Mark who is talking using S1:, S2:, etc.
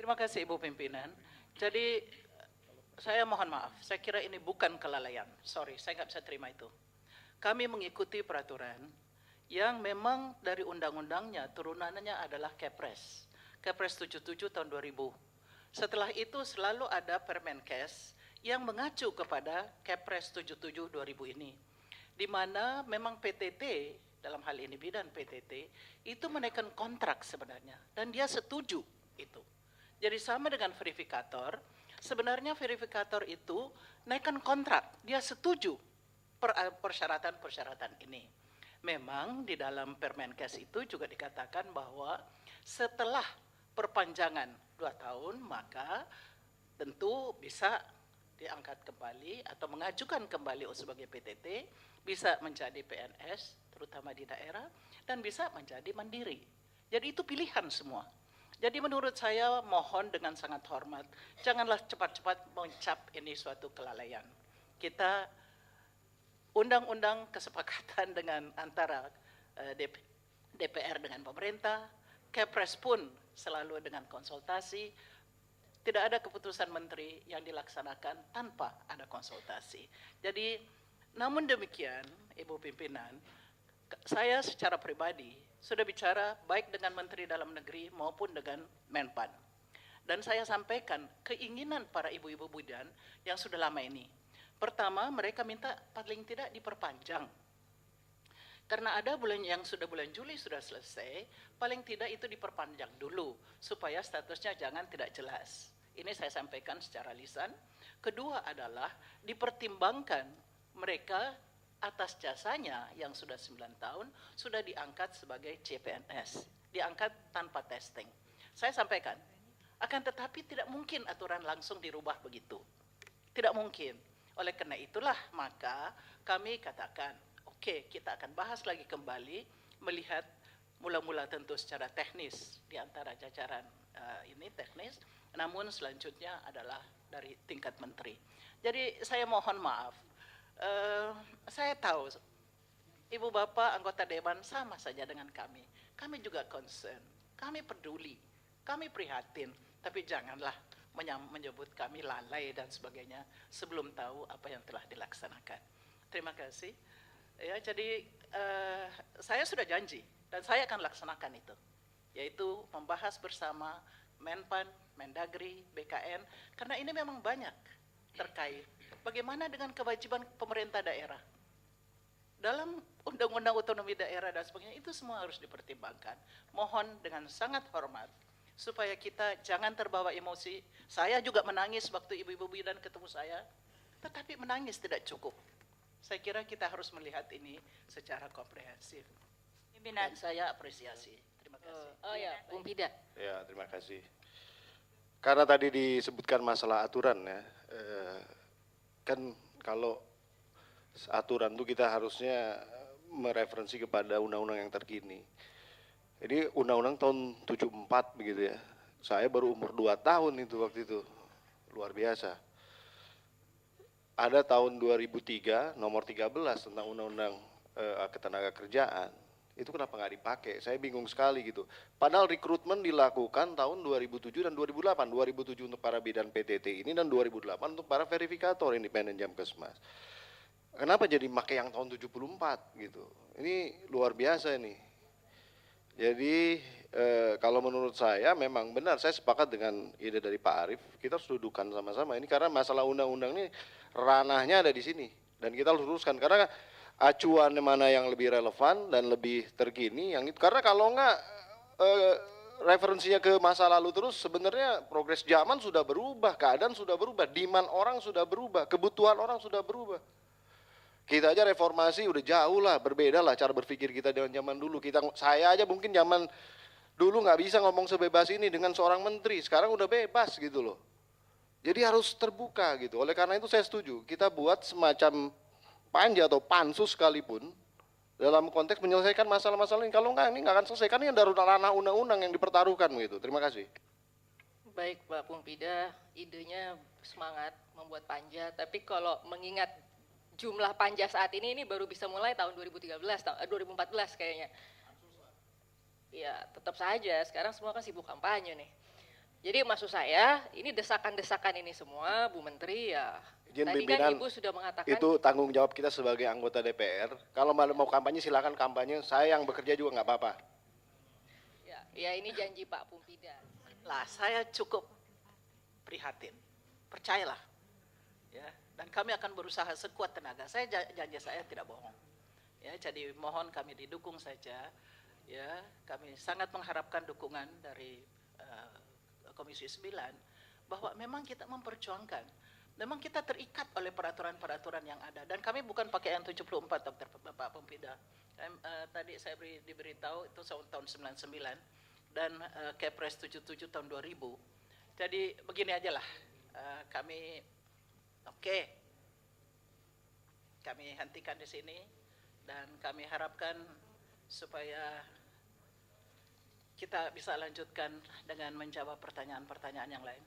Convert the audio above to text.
S1: Terima kasih Ibu Pimpinan. Jadi saya mohon maaf, saya kira ini bukan kelalaian. Sorry, saya nggak bisa terima itu. Kami mengikuti peraturan yang memang dari undang-undangnya turunannya adalah Kepres. Kepres 77 tahun 2000. Setelah itu selalu ada Permenkes yang mengacu kepada Kepres 77 2000 ini. Di mana memang PTT, dalam hal ini bidan PTT, itu menaikkan kontrak sebenarnya. Dan dia setuju itu. Jadi sama dengan verifikator, sebenarnya verifikator itu naikkan kontrak, dia setuju persyaratan-persyaratan ini. Memang di dalam Permenkes itu juga dikatakan bahwa setelah perpanjangan 2 tahun maka tentu bisa diangkat kembali atau mengajukan kembali sebagai PTT, bisa menjadi PNS terutama di daerah dan bisa menjadi mandiri. Jadi itu pilihan semua. Jadi menurut saya mohon dengan sangat hormat, janganlah cepat-cepat mencap ini suatu kelalaian. Kita undang-undang kesepakatan dengan antara DPR dengan pemerintah, Kepres pun selalu dengan konsultasi, tidak ada keputusan menteri yang dilaksanakan tanpa ada konsultasi. Jadi namun demikian, Ibu Pimpinan, saya secara pribadi sudah bicara baik dengan Menteri Dalam Negeri maupun dengan Menpan. Dan saya sampaikan keinginan para ibu-ibu bidan yang sudah lama ini. Pertama, mereka minta paling tidak diperpanjang. Karena ada bulan yang sudah bulan Juli sudah selesai, paling tidak itu diperpanjang dulu supaya statusnya jangan tidak jelas. Ini saya sampaikan secara lisan. Kedua adalah dipertimbangkan mereka atas jasanya yang sudah 9 tahun sudah diangkat sebagai CPNS, diangkat tanpa testing. Saya sampaikan, akan tetapi tidak mungkin aturan langsung dirubah begitu. Tidak mungkin. Oleh karena itulah maka kami katakan, oke, kita akan bahas lagi kembali melihat mula-mula tentu secara teknis di antara jajaran ini teknis, namun selanjutnya adalah dari tingkat menteri. Jadi saya mohon maaf, saya tahu Ibu Bapak anggota Dewan sama saja dengan kami. Kami juga concern, kami peduli, kami prihatin, tapi janganlah menyebut kami lalai dan sebagainya sebelum tahu apa yang telah dilaksanakan. Terima kasih. Ya, jadi saya sudah janji dan saya akan laksanakan itu, yaitu membahas bersama Menpan, Mendagri, BKN, karena ini memang banyak terkait. Bagaimana dengan kewajiban pemerintah daerah? Dalam Undang-Undang Otonomi Daerah dan sebagainya, itu semua harus dipertimbangkan. Mohon dengan sangat hormat, supaya kita jangan terbawa emosi. Saya juga menangis waktu ibu-ibu bidan ketemu saya, tetapi menangis tidak cukup. Saya kira kita harus melihat ini secara komprehensif. Dan saya apresiasi. Terima kasih.
S2: Oh ya, Bung Pida.
S3: Ya, terima kasih. Karena tadi disebutkan masalah aturan ya, kan kalau aturan itu kita harusnya mereferensi kepada undang-undang yang terkini. Jadi undang-undang tahun 74 begitu ya. Saya baru umur 2 tahun itu waktu itu. Luar biasa. Ada tahun 2003 nomor 13 tentang undang-undang ketenaga kerjaan. Itu kenapa nggak dipakai? Saya bingung sekali gitu. Padahal rekrutmen dilakukan tahun 2007 dan 2008. 2007 untuk para bidan PTT ini dan 2008 untuk para verifikator independen Jamkesmas. Kenapa jadi pakai yang tahun 74 gitu? Ini luar biasa nih. Jadi kalau menurut saya memang benar, saya sepakat dengan ide dari Pak Arief. Kita harus dudukan sama-sama ini karena masalah undang-undang ini ranahnya ada di sini dan kita harus luruskan karena acuan mana yang lebih relevan dan lebih terkini yang itu, karena kalau enggak referensinya ke masa lalu terus, sebenarnya progres zaman sudah berubah, keadaan sudah berubah, demand orang sudah berubah, kebutuhan orang sudah berubah. Kita aja reformasi udah jauh lah, berbeda lah cara berpikir kita dengan zaman dulu. Saya aja mungkin zaman dulu nggak bisa ngomong sebebas ini dengan seorang menteri, sekarang udah bebas gitu loh. Jadi harus terbuka gitu. Oleh karena itu saya setuju, kita buat semacam panja atau pansus sekalipun dalam konteks menyelesaikan masalah-masalah ini. Kalau enggak, ini enggak akan selesai. Kan ini ada ranah undang-undang yang dipertaruhkan gitu. Terima kasih.
S2: Baik Pak Bung Pida, idenya semangat membuat panja, tapi kalau mengingat jumlah panja saat ini baru bisa mulai tahun 2014 kayaknya. Ya tetap saja, sekarang semua kan sibuk kampanye nih. Jadi maksud saya, ini desakan-desakan ini semua, Bu Menteri ya.
S3: Izin
S2: Tadi
S3: pimpinan,
S2: kan Ibu sudah mengatakan
S3: itu tanggung jawab kita sebagai anggota DPR. Kalau mau kampanye silakan kampanye, saya yang bekerja juga nggak apa-apa.
S2: ya ini janji Pak Pumpida.
S1: Lah, saya cukup prihatin. Percayalah. Ya, dan kami akan berusaha sekuat tenaga. Saya janji saya tidak bohong. Ya, jadi mohon kami didukung saja. Ya, kami sangat mengharapkan dukungan dari Komisi 9 bahwa memang kita memperjuangkan. Memang kita terikat oleh peraturan-peraturan yang ada, dan kami bukan pakai yang 74, Dr. Bapak Pumpida. Tadi saya diberitahu itu tahun 99 dan Kepres 77 tahun 2000. Jadi begini aja lah, kami kami hentikan di sini, dan kami harapkan supaya kita bisa lanjutkan dengan menjawab pertanyaan-pertanyaan yang lain.